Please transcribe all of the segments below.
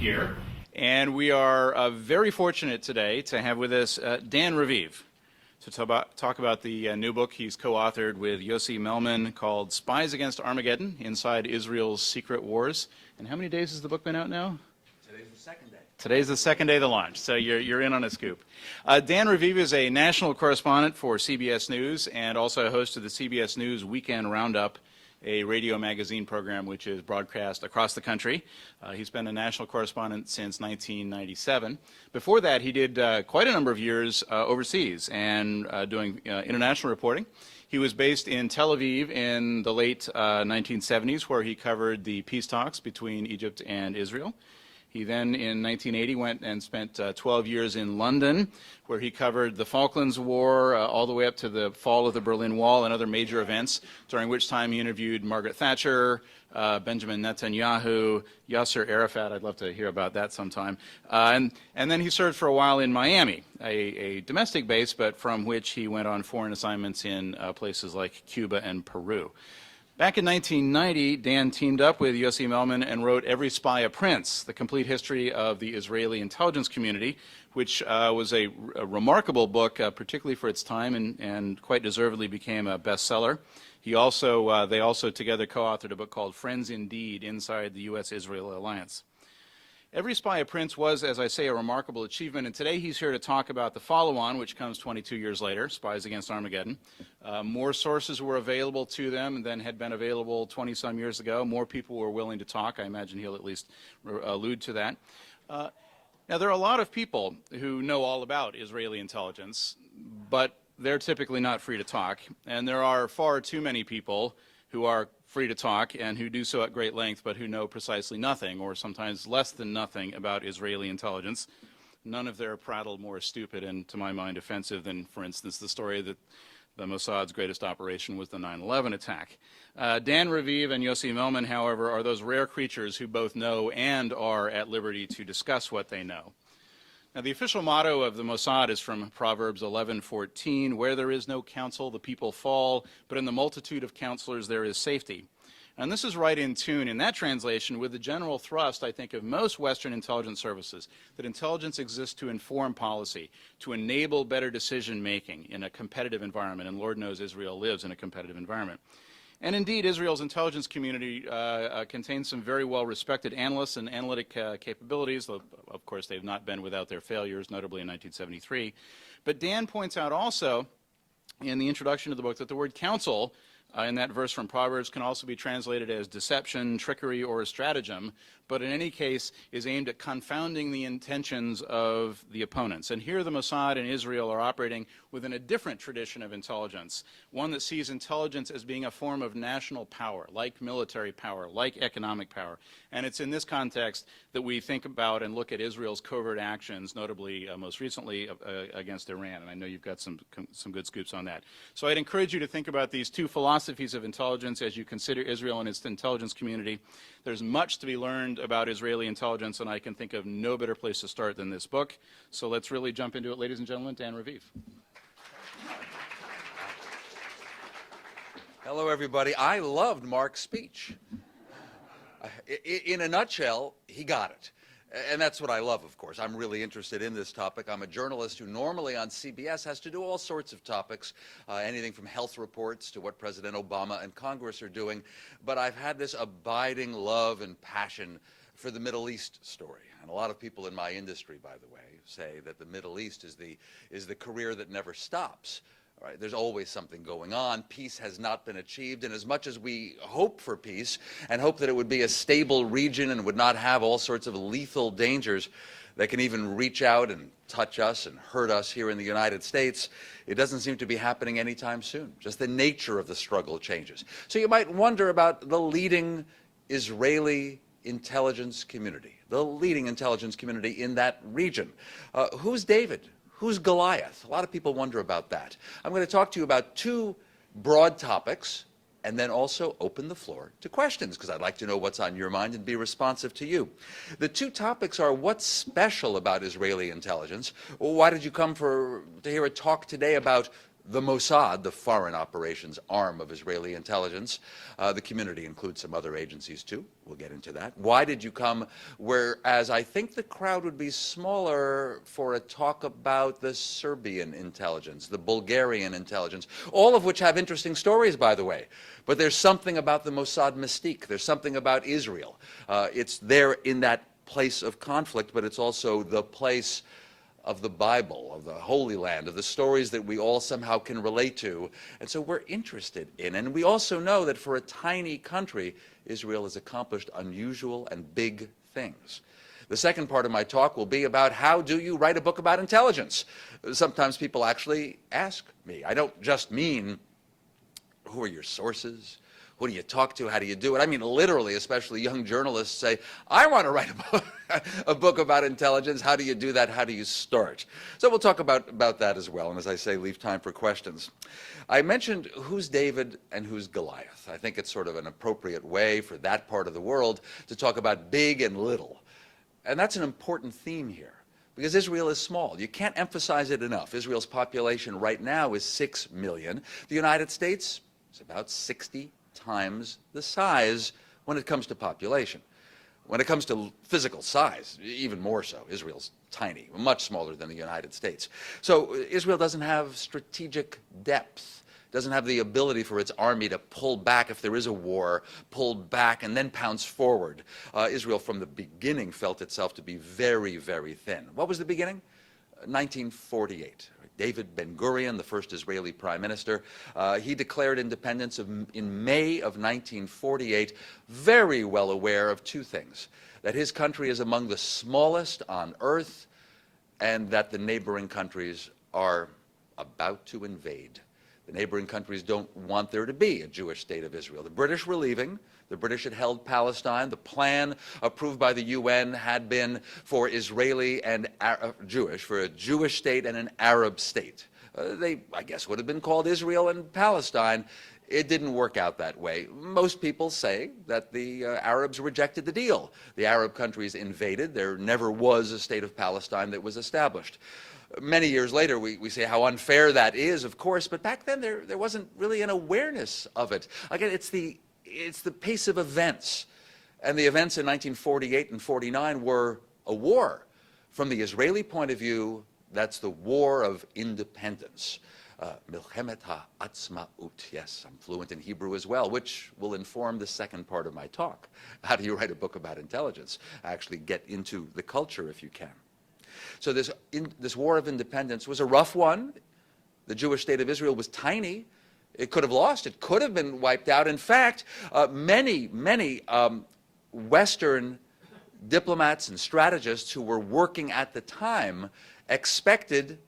here. And we are very fortunate today to have with us Dan Raviv to talk about the new book he's co-authored with Yossi Melman called Spies Against Armageddon, Inside Israel's Secret Wars. And how many days has the book been out now? Today's the second day. Today's the second day of the launch, so you're in on a scoop. Dan Raviv is a national correspondent for CBS News and also a host of the CBS News Weekend Roundup, a radio magazine program which is broadcast across the country. He's been a national correspondent since 1997. Before that, he did quite a number of years overseas and doing international reporting. He was based in Tel Aviv in the late 1970s, where he covered the peace talks between Egypt and Israel. He then, in 1980, went and spent 12 years in London, where he covered the Falklands War all the way up to the fall of the Berlin Wall and other major events, during which time he interviewed Margaret Thatcher, Benjamin Netanyahu, Yasser Arafat. I'd love to hear about that sometime. And then he served for a while in Miami, a domestic base, but from which he went on foreign assignments in places like Cuba and Peru. Back in 1990, Dan teamed up with Yossi Melman and wrote Every Spy a Prince, the complete history of the Israeli intelligence community, which was a remarkable book, particularly for its time, and quite deservedly became a bestseller. They also together co-authored a book called Friends Indeed, Inside the U.S.-Israel Alliance. Every Spy a Prince was, as I say, a remarkable achievement, and today he's here to talk about the follow-on, which comes 22 years later, Spies Against Armageddon. More sources were available to them than had been available 20-some years ago. More people were willing to talk. I imagine he'll at least allude to that. Now, there are a lot of people who know all about Israeli intelligence, but they're typically not free to talk, and there are far too many people who are free to talk and who do so at great length, but who know precisely nothing, or sometimes less than nothing, about Israeli intelligence. None of their prattle more stupid and, to my mind, offensive than, for instance, the story that the Mossad's greatest operation was the 9/11 attack. Dan Raviv and Yossi Melman, however, are those rare creatures who both know and are at liberty to discuss what they know. Now, the official motto of the Mossad is from Proverbs 11:14, where there is no counsel, the people fall, but in the multitude of counselors there is safety. And this is right in tune, in that translation, with the general thrust, I think, of most Western intelligence services, that intelligence exists to inform policy, to enable better decision-making in a competitive environment, and Lord knows Israel lives in a competitive environment. And indeed, Israel's intelligence community contains some very well-respected analysts and analytic capabilities, though, of course, they've not been without their failures, notably in 1973. But Dan points out also, in the introduction to the book, that the word counsel, in that verse from Proverbs, can also be translated as deception, trickery, or a stratagem, but in any case is aimed at confounding the intentions of the opponents. And here the Mossad and Israel are operating within a different tradition of intelligence, one that sees intelligence as being a form of national power, like military power, like economic power. And it's in this context that we think about and look at Israel's covert actions, notably most recently against Iran. And I know you've got some good scoops on that. So I'd encourage you to think about these two philosophies of intelligence as you consider Israel and its intelligence community. There's much to be learned about Israeli intelligence, and I can think of no better place to start than this book. So let's really jump into it, ladies and gentlemen. Dan Raviv. Hello, everybody. I loved Mark's speech. In a nutshell, he got it. And that's what I love, of course. I'm really interested in this topic. I'm a journalist who normally on CBS has to do all sorts of topics, anything from health reports to what President Obama and Congress are doing. But I've had this abiding love and passion for the Middle East story. And a lot of people in my industry, by the way, say that the Middle East is the career that never stops. Right, there's always something going on. Peace has not been achieved, and as much as we hope for peace and hope that it would be a stable region and would not have all sorts of lethal dangers that can even reach out and touch us and hurt us here in the United States, it doesn't seem to be happening anytime soon. Just the nature of the struggle changes. So you might wonder about the leading Israeli intelligence community, the leading intelligence community in that region. Who's David? Who's Goliath? A lot of people wonder about that. I'm going to talk to you about two broad topics and then also open the floor to questions, because I'd like to know what's on your mind and be responsive to you. The two topics are what's special about Israeli intelligence? Why did you come to hear a talk today about the Mossad, the foreign operations arm of Israeli intelligence. The community includes some other agencies too. We'll get into that. Why did you come? Whereas I think the crowd would be smaller for a talk about the Serbian intelligence, the Bulgarian intelligence, all of which have interesting stories, by the way. But there's something about the Mossad mystique. There's something about Israel. It's there in that place of conflict, but it's also the place of the Bible, of the Holy Land, of the stories that we all somehow can relate to. And so we're interested in. And we also know that for a tiny country, Israel has accomplished unusual and big things. The second part of my talk will be about how do you write a book about intelligence? Sometimes people actually ask me. I don't just mean, who are your sources? Who do you talk to? How do you do it? I mean, literally, especially young journalists say, I want to write a book about intelligence. How do you do that? How do you start? So we'll talk about that as well. And as I say, leave time for questions. I mentioned who's David and who's Goliath. I think it's sort of an appropriate way for that part of the world to talk about big and little. And that's an important theme here, because Israel is small. You can't emphasize it enough. Israel's population right now is 6 million. The United States is about 60 times the size when it comes to population. When it comes to physical size, even more so. Israel's tiny, much smaller than the United States. So Israel doesn't have strategic depth, doesn't have the ability for its army to pull back if there is a war, pull back and then pounce forward. Israel from the beginning felt itself to be very, very thin. What was the beginning? 1948. David Ben-Gurion, the first Israeli prime minister, he declared independence in May of 1948, very well aware of two things: that his country is among the smallest on earth, and that the neighboring countries are about to invade. The neighboring countries don't want there to be a Jewish state of Israel. The British were leaving. The British had held Palestine. The plan approved by the UN had been for Israeli and Jewish, for a Jewish state and an Arab state. They, I guess, would have been called Israel and Palestine. It didn't work out that way. Most people say that the Arabs rejected the deal. The Arab countries invaded. There never was a state of Palestine that was established. Many years later, we say how unfair that is, of course, but back then there wasn't really an awareness of it. Again, it's the pace of events. And the events in 1948 and 49 were a war. From the Israeli point of view, that's the war of independence. Milchemet ha'atzmaut. Yes, I'm fluent in Hebrew as well, which will inform the second part of my talk. How do you write a book about intelligence? Actually get into the culture if you can. So this war of independence was a rough one. The Jewish state of Israel was tiny. It could have lost. It could have been wiped out. In fact, many Western diplomats and strategists who were working at the time expected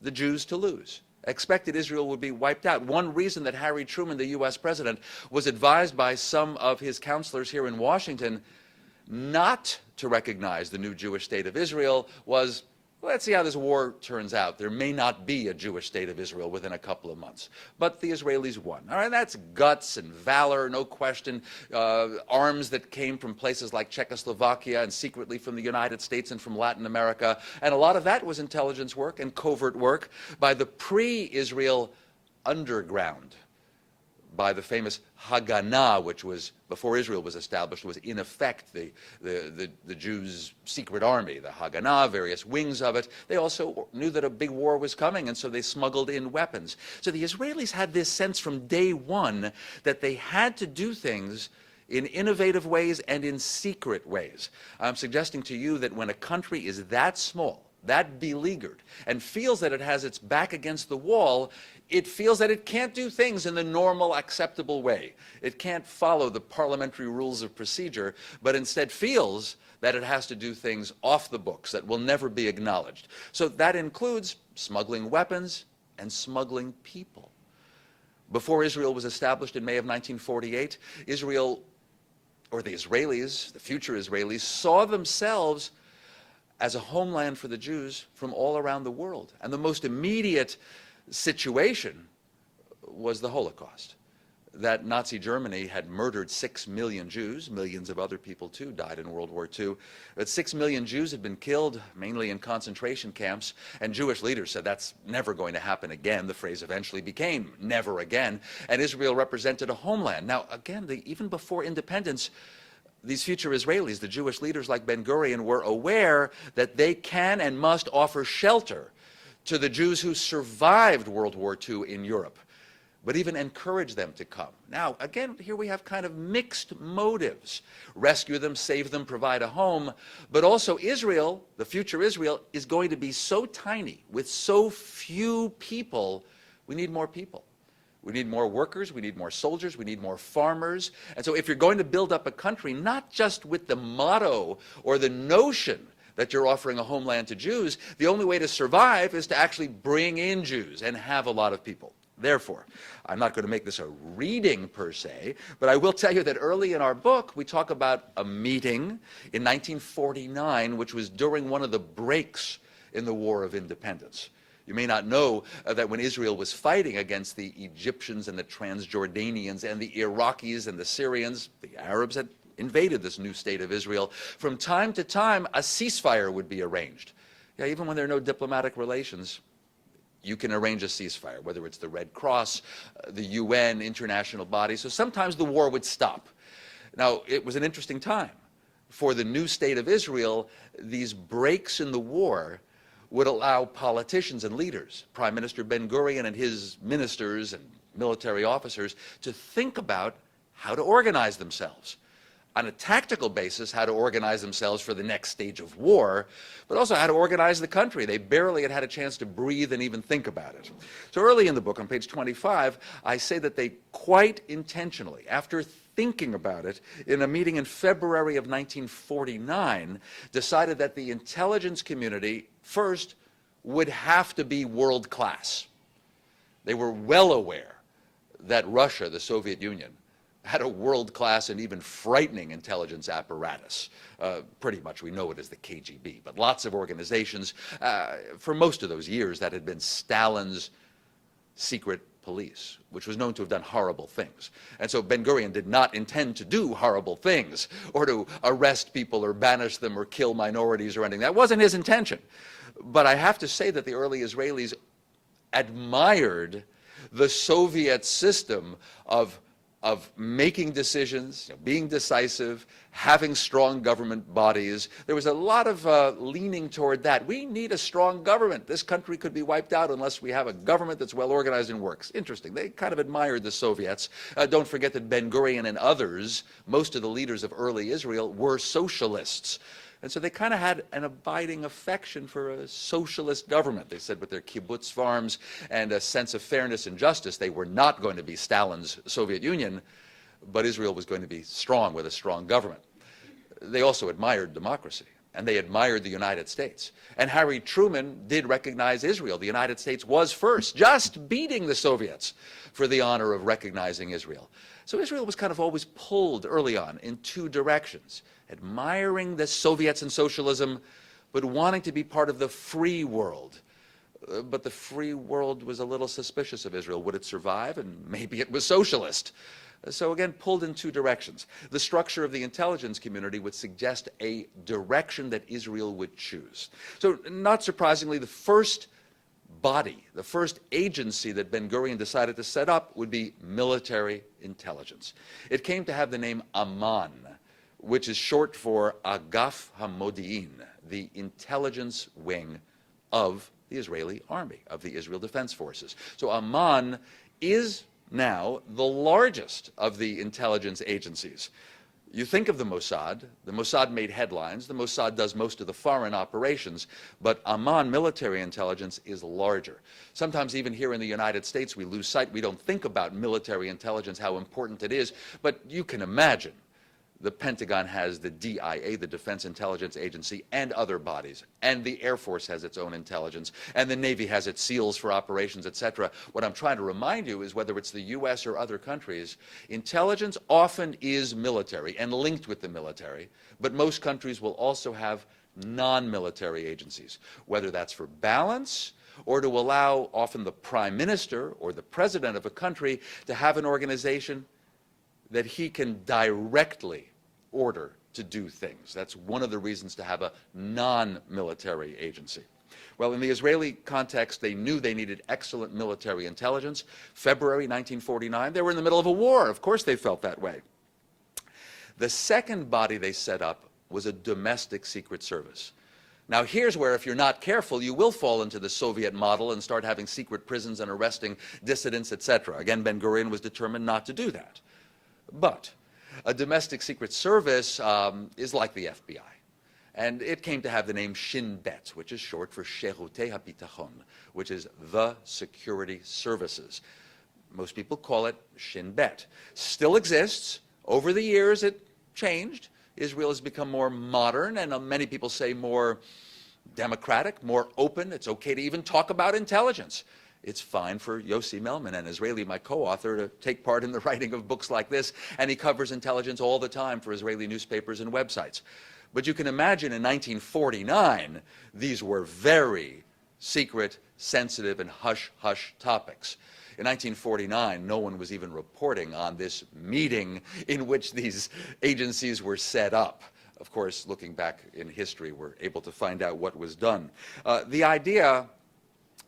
the Jews to lose, expected Israel would be wiped out. One reason that Harry Truman, the U.S. president, was advised by some of his counselors here in Washington not to recognize the new Jewish state of Israel was, let's see how this war turns out. There may not be a Jewish state of Israel within a couple of months. But the Israelis won. All right, that's guts and valor, no question. Arms that came from places like Czechoslovakia and secretly from the United States and from Latin America. And a lot of that was intelligence work and covert work by the pre-Israel underground, by the famous Haganah, which was, before Israel was established, was in effect the Jews' secret army, the Haganah, various wings of it. They also knew that a big war was coming, and so they smuggled in weapons. So the Israelis had this sense from day one that they had to do things in innovative ways and in secret ways. I'm suggesting to you that when a country is that small, that beleaguered, and feels that it has its back against the wall, it feels that it can't do things in the normal, acceptable way. It can't follow the parliamentary rules of procedure, but instead feels that it has to do things off the books that will never be acknowledged. So that includes smuggling weapons and smuggling people. Before Israel was established in May of 1948, Israel, or the Israelis, the future Israelis, saw themselves as a homeland for the Jews from all around the world. And the most immediate situation was the Holocaust. that Nazi Germany had murdered 6 million Jews. Millions of other people, too, died in World War II. But 6 million Jews had been killed, mainly in concentration camps, and Jewish leaders said that's never going to happen again. The phrase eventually became never again, and Israel represented a homeland. Now, again, even before independence, these future Israelis, the Jewish leaders like Ben-Gurion, were aware that they can and must offer shelter to the Jews who survived World War II in Europe, but even encourage them to come. Now, again, here we have kind of mixed motives. Rescue them, save them, provide a home, but also Israel, the future Israel, is going to be so tiny, with so few people, we need more people. We need more workers, we need more soldiers, we need more farmers. And so if you're going to build up a country, not just with the motto or the notion that you're offering a homeland to Jews, the only way to survive is to actually bring in Jews and have a lot of people. Therefore, I'm not going to make this a reading per se, but I will tell you that early in our book, we talk about a meeting in 1949, which was during one of the breaks in the War of Independence. You may not know that when Israel was fighting against the Egyptians and the Transjordanians and the Iraqis and the Syrians, the Arabs had invaded this new state of Israel. From time to time, a ceasefire would be arranged. Yeah, even when there are no diplomatic relations, you can arrange a ceasefire, whether it's the Red Cross, the UN, international bodies. So sometimes the war would stop. Now, it was an interesting time. For the new state of Israel, these breaks in the war would allow politicians and leaders, Prime Minister Ben-Gurion and his ministers and military officers, to think about how to organize themselves. On a tactical basis, how to organize themselves for the next stage of war, but also how to organize the country. They barely had had a chance to breathe and even think about it. So early in the book, on page 25, I say that they quite intentionally, after thinking about it, in a meeting in February of 1949, decided that the intelligence community, first, would have to be world class. They were well aware that Russia, the Soviet Union, had a world-class and even frightening intelligence apparatus. Pretty much we know it as the KGB, but lots of organizations. For most of those years, that had been Stalin's secret police, which was known to have done horrible things. And so Ben-Gurion did not intend to do horrible things, or to arrest people or banish them or kill minorities or anything. That wasn't his intention. But I have to say that the early Israelis admired the Soviet system of making decisions, being decisive, having strong government bodies. There was a lot of leaning toward that. We need a strong government. This country could be wiped out unless we have a government that's well organized and works. Interesting. They kind of admired the Soviets. Don't forget that Ben-Gurion and others, most of the leaders of early Israel, were socialists. And so they kind of had an abiding affection for a socialist government. They said with their kibbutz farms and a sense of fairness and justice, they were not going to be Stalin's Soviet Union, but Israel was going to be strong with a strong government. They also admired democracy, and they admired the United States. And Harry Truman did recognize Israel. The United States was first, just beating the Soviets for the honor of recognizing Israel. So Israel was kind of always pulled early on in two directions, admiring the Soviets and socialism, but wanting to be part of the free world. But the free world was a little suspicious of Israel. Would it survive? And maybe it was socialist. So again, pulled in two directions. The structure of the intelligence community would suggest a direction that Israel would choose. So not surprisingly, the first body, the first agency that Ben-Gurion decided to set up would be military intelligence. It came to have the name Amman, which is short for Agaf HaModi'in, the intelligence wing of the Israeli army, of the Israel Defense Forces. So Amman is now the largest of the intelligence agencies. You think of the Mossad made headlines, the Mossad does most of the foreign operations, but Amman military intelligence is larger. Sometimes even here in the United States we lose sight, we don't think about military intelligence, how important it is, but you can imagine the Pentagon has the DIA, the Defense Intelligence Agency, and other bodies, and the Air Force has its own intelligence, and the Navy has its SEALs for operations, etc. What I'm trying to remind you is whether it's the US or other countries, intelligence often is military and linked with the military, but most countries will also have non-military agencies, whether that's for balance or to allow often the prime minister or the president of a country to have an organization that he can directly order to do things. That's one of the reasons to have a non-military agency. Well, in the Israeli context, they knew they needed excellent military intelligence. February 1949, they were in the middle of a war. Of course they felt that way. The second body they set up was a domestic secret service. Now here's where, if you're not careful, you will fall into the Soviet model and start having secret prisons and arresting dissidents, etc. Again, Ben-Gurion was determined not to do that. But a domestic secret service is like the FBI. And it came to have the name Shin Bet, which is short for Shirutei HaBitachon, which is the security services. Most people call it Shin Bet. Still exists. Over the years, it changed. Israel has become more modern, and many people say more democratic, more open. It's okay to even talk about intelligence. It's fine for Yossi Melman, an Israeli, my co-author, to take part in the writing of books like this, and he covers intelligence all the time for Israeli newspapers and websites. But you can imagine in 1949, these were very secret, sensitive, and hush-hush topics. In 1949, no one was even reporting on this meeting in which these agencies were set up. Of course, looking back in history, we're able to find out what was done. The idea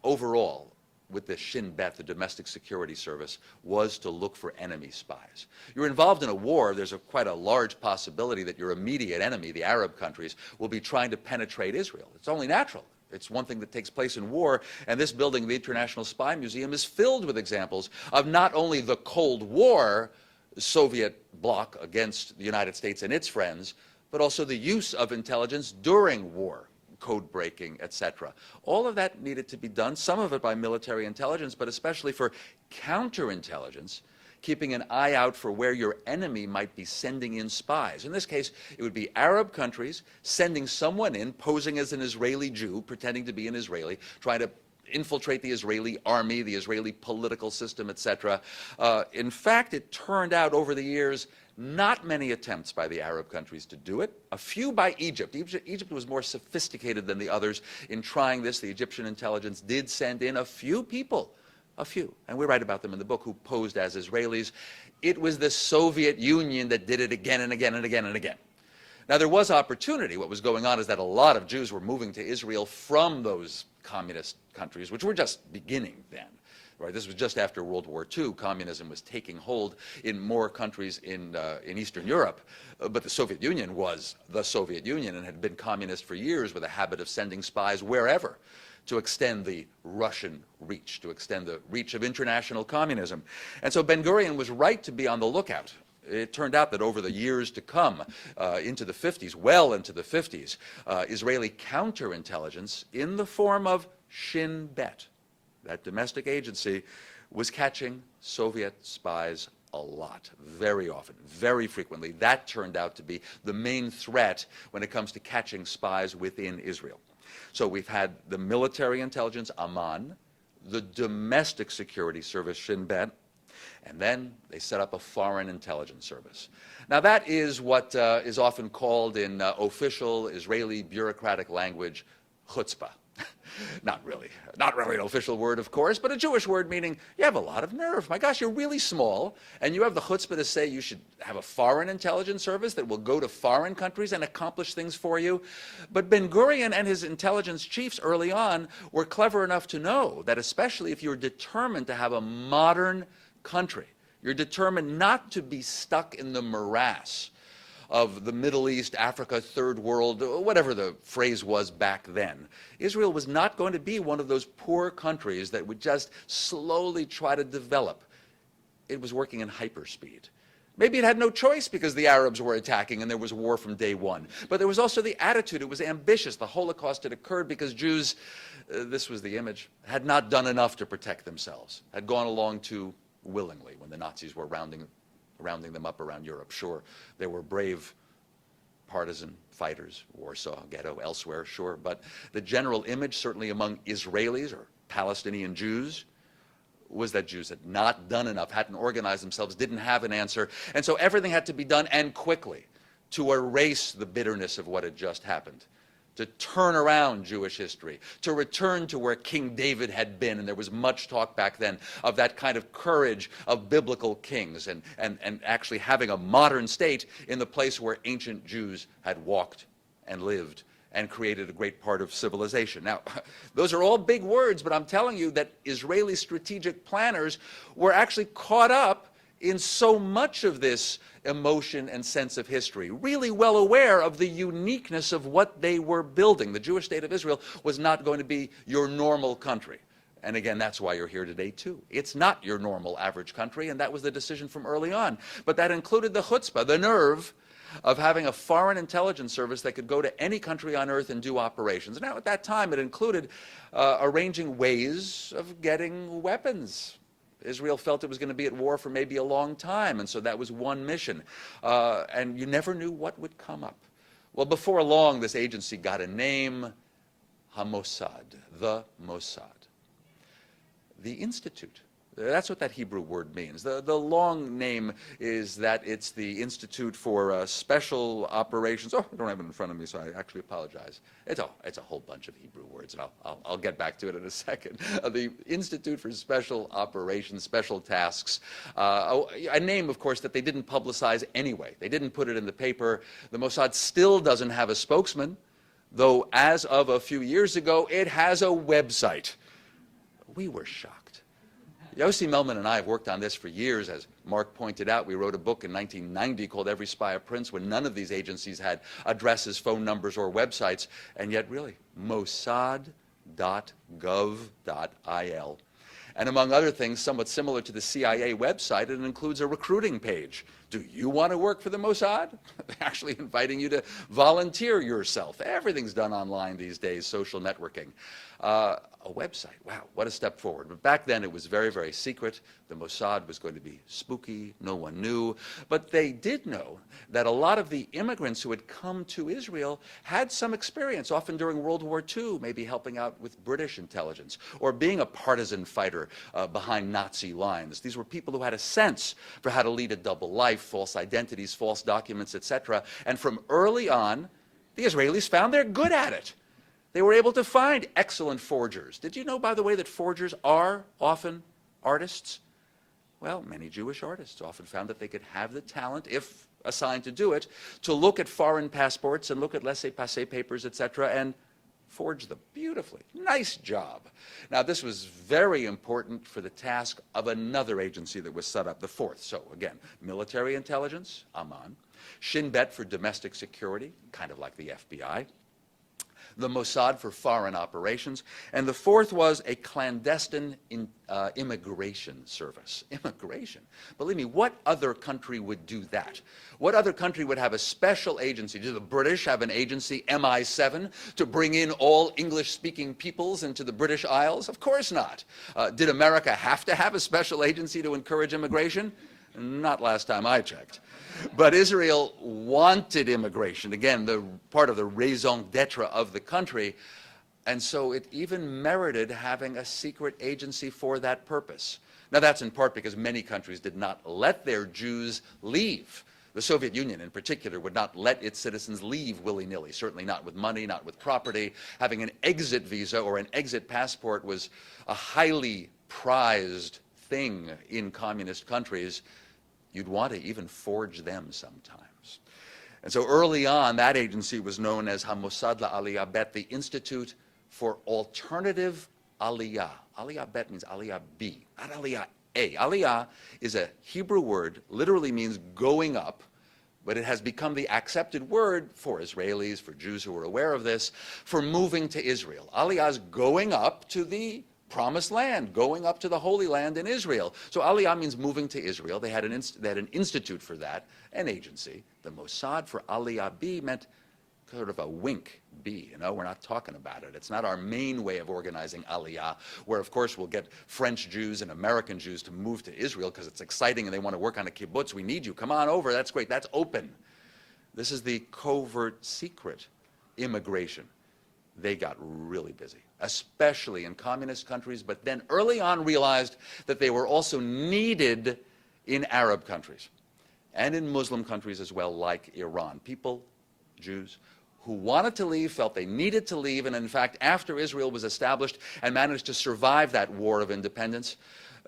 overall with the Shin Bet, the domestic security service, was to look for enemy spies. You're involved in a war, there's quite a large possibility that your immediate enemy, the Arab countries, will be trying to penetrate Israel. It's only natural. It's one thing that takes place in war, and this building, the International Spy Museum, is filled with examples of not only the Cold War Soviet bloc against the United States and its friends, but also the use of intelligence during war, code breaking, etc. All of that needed to be done, some of it by military intelligence, but especially for counterintelligence, keeping an eye out for where your enemy might be sending in spies. In this case, it would be Arab countries sending someone in, posing as an Israeli Jew, pretending to be an Israeli, trying to infiltrate the Israeli army, the Israeli political system, etc. In fact, it turned out over the years, not many attempts by the Arab countries to do it. A few by Egypt. Egypt was more sophisticated than the others in trying this. The Egyptian intelligence did send in a few people, a few, and we write about them in the book, who posed as Israelis. It was the Soviet Union that did it again and again and again and again. Now, there was opportunity. What was going on is that a lot of Jews were moving to Israel from those communist countries, which were just beginning then. Right, this was just after World War II. Communism was taking hold in more countries in Eastern Europe. But the Soviet Union was the Soviet Union and had been communist for years, with a habit of sending spies wherever to extend the Russian reach, to extend the reach of international communism. And so Ben-Gurion was right to be on the lookout. It turned out that over the years to come, into the 50s, well into the 50s, Israeli counterintelligence in the form of Shin Bet, that domestic agency, was catching Soviet spies a lot, very often, very frequently. That turned out to be the main threat when it comes to catching spies within Israel. So we've had the military intelligence, Aman, the domestic security service, Shin Bet, and then they set up a foreign intelligence service. Now that is what is often called in official Israeli bureaucratic language, chutzpah. Not really an official word, of course, but a Jewish word meaning you have a lot of nerve. My gosh, you're really small, and you have the chutzpah to say you should have a foreign intelligence service that will go to foreign countries and accomplish things for you. But Ben-Gurion and his intelligence chiefs early on were clever enough to know that, especially if you're determined to have a modern country, you're determined not to be stuck in the morass of the Middle East, Africa, Third World, whatever the phrase was back then. Israel was not going to be one of those poor countries that would just slowly try to develop. It was working in hyperspeed. Maybe it had no choice because the Arabs were attacking and there was war from day one. But there was also the attitude. It was ambitious. The Holocaust had occurred because Jews, this was the image, had not done enough to protect themselves, had gone along too willingly when the Nazis were rounding them up around Europe. Sure, there were brave partisan fighters, Warsaw, ghetto, elsewhere, sure, but the general image, certainly among Israelis or Palestinian Jews, was that Jews had not done enough, hadn't organized themselves, didn't have an answer, and so everything had to be done, and quickly, to erase the bitterness of what had just happened. to turn around Jewish history, to return to where King David had been. And there was much talk back then of that kind of courage of biblical kings and actually having a modern state in the place where ancient Jews had walked and lived and created a great part of civilization. Now, those are all big words, but I'm telling you that Israeli strategic planners were actually caught up in so much of this emotion and sense of history, really well aware of the uniqueness of what they were building. The Jewish state of Israel was not going to be your normal country. And again, that's why you're here today, too. It's not your normal average country, and that was the decision from early on. But that included the chutzpah, the nerve, of having a foreign intelligence service that could go to any country on earth and do operations. Now, at that time, it included arranging ways of getting weapons. Israel felt it was going to be at war for maybe a long time, and so that was one mission. And you never knew what would come up. Well, before long, this agency got a name, Mossad, the Mossad. The Institute. That's what that Hebrew word means. The long name is that it's the Institute for Special Operations. Oh, I don't have it in front of me, so I actually apologize. It's a whole bunch of Hebrew words, and I'll get back to it in a second. The Institute for Special Operations, Special Tasks. A name, of course, that they didn't publicize anyway. They didn't put it in the paper. The Mossad still doesn't have a spokesman, though as of a few years ago, it has a website. We were shocked. Yossi Melman and I have worked on this for years. As Mark pointed out, we wrote a book in 1990 called Every Spy a Prince, when none of these agencies had addresses, phone numbers, or websites. And yet, really, mossad.gov.il. And among other things, somewhat similar to the CIA website, it includes a recruiting page. Do you want to work for the Mossad? They're actually inviting you to volunteer yourself. Everything's done online these days, social networking. A website, wow, what a step forward. But back then it was very, very secret. The Mossad was going to be spooky, no one knew. But they did know that a lot of the immigrants who had come to Israel had some experience, often during World War II, maybe helping out with British intelligence, or being a partisan fighter behind Nazi lines. These were people who had a sense for how to lead a double life, false identities, false documents, etc. And from early on, the Israelis found they're good at it. They were able to find excellent forgers. Did you know, by the way, that forgers are often artists? Well, many Jewish artists often found that they could have the talent, if assigned to do it, to look at foreign passports and look at laissez-passer papers, etc., and forge them beautifully. Nice job. Now, this was very important for the task of another agency that was set up, the fourth. So, again, military intelligence, Aman. Shin Bet for domestic security, kind of like the FBI. The Mossad for foreign operations, and the fourth was a clandestine immigration service. Immigration? Believe me, what other country would do that? What other country would have a special agency? Do the British have an agency, MI7, to bring in all English-speaking peoples into the British Isles? Of course not. Did America have to have a special agency to encourage immigration? Not last time I checked. But Israel wanted immigration, again, the part of the raison d'etre of the country, and so it even merited having a secret agency for that purpose. Now, that's in part because many countries did not let their Jews leave. The Soviet Union, in particular, would not let its citizens leave willy-nilly, certainly not with money, not with property. Having an exit visa or an exit passport was a highly prized thing in communist countries. You'd want to even forge them sometimes. And so early on, that agency was known as Mossad Aliyah Bet, the Institute for Alternative Aliyah. Aliyah Bet means Aliyah B, not Aliyah A. Aliyah is a Hebrew word, literally means going up, but it has become the accepted word for Israelis, for Jews who are aware of this, for moving to Israel. Aliyah is going up to the Promised Land, going up to the Holy Land in Israel. So Aliyah means moving to Israel. They had an institute for that, an agency. The Mossad for Aliyah B meant sort of a wink B, you know, we're not talking about it. It's not our main way of organizing Aliyah, where of course we'll get French Jews and American Jews to move to Israel because it's exciting and they want to work on a kibbutz. We need you. Come on over. That's great. That's open. This is the covert, secret immigration. They got really busy, especially in communist countries, but then early on realized that they were also needed in Arab countries and in Muslim countries as well, like Iran. People, Jews, who wanted to leave, felt they needed to leave, and in fact, after Israel was established and managed to survive that war of independence,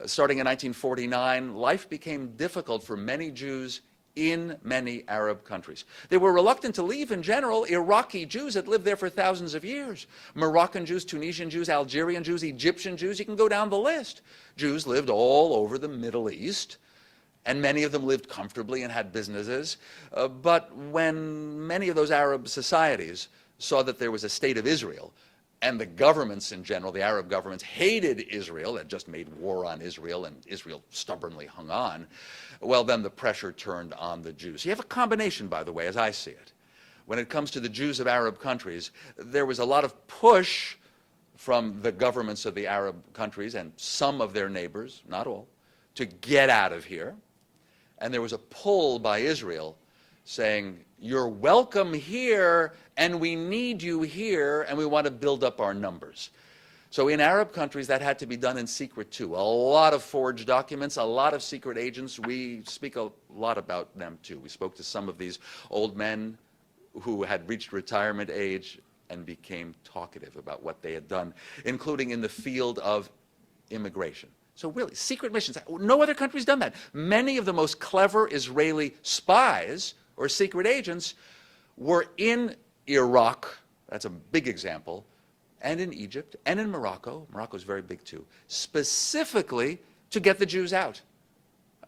starting in 1949, life became difficult for many Jews in many Arab countries. They were reluctant to leave in general. Iraqi Jews had lived there for thousands of years. Moroccan Jews, Tunisian Jews, Algerian Jews, Egyptian Jews, you can go down the list. Jews lived all over the Middle East, and many of them lived comfortably and had businesses. But when many of those Arab societies saw that there was a state of Israel, and the governments in general, the Arab governments, hated Israel, had just made war on Israel, and Israel stubbornly hung on, well, then the pressure turned on the Jews. You have a combination, by the way, as I see it. When it comes to the Jews of Arab countries, there was a lot of push from the governments of the Arab countries and some of their neighbors, not all, to get out of here. And there was a pull by Israel saying, you're welcome here, and we need you here, and we want to build up our numbers. So in Arab countries, that had to be done in secret too. A lot of forged documents, a lot of secret agents. We speak a lot about them too. We spoke to some of these old men who had reached retirement age and became talkative about what they had done, including in the field of immigration. So really, secret missions. No other country's done that. Many of the most clever Israeli spies or secret agents were in Iraq, that's a big example, and in Egypt, and in Morocco. Morocco's very big too, specifically to get the Jews out.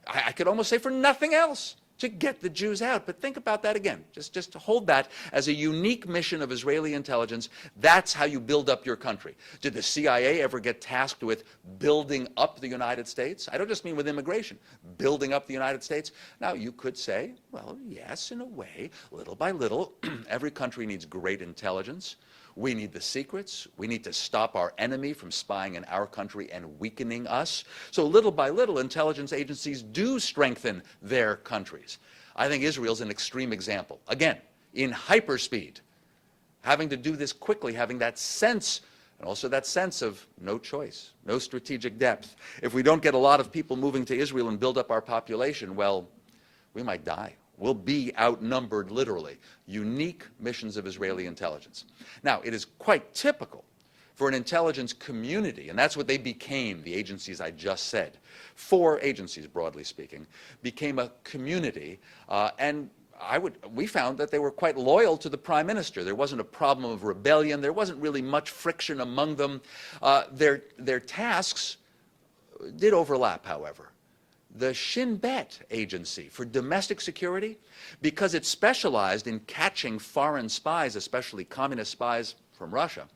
I could almost say for nothing else, to get the Jews out. But think about that again. Just to hold that as a unique mission of Israeli intelligence. That's how you build up your country. Did the CIA ever get tasked with building up the United States? I don't just mean with immigration. Building up the United States? Now, you could say, well, yes, in a way, little by little. Every country needs great intelligence. We need the secrets. We need to stop our enemy from spying in our country and weakening us. So little by little, intelligence agencies do strengthen their countries. I think Israel's an extreme example. Again, in hyperspeed, having to do this quickly, having that sense, and also that sense of no choice, no strategic depth. If we don't get a lot of people moving to Israel and build up our population, well, we might die. We'll be outnumbered, literally. Unique missions of Israeli intelligence. Now, it is quite typical for an intelligence community, and that's what they became, the agencies I just said. 4 agencies, broadly speaking, became a community, and we found that they were quite loyal to the prime minister. There wasn't a problem of rebellion. There wasn't really much friction among them. Their tasks did overlap, however. The Shin Bet agency for domestic security, because it specialized in catching foreign spies, especially communist spies from Russia,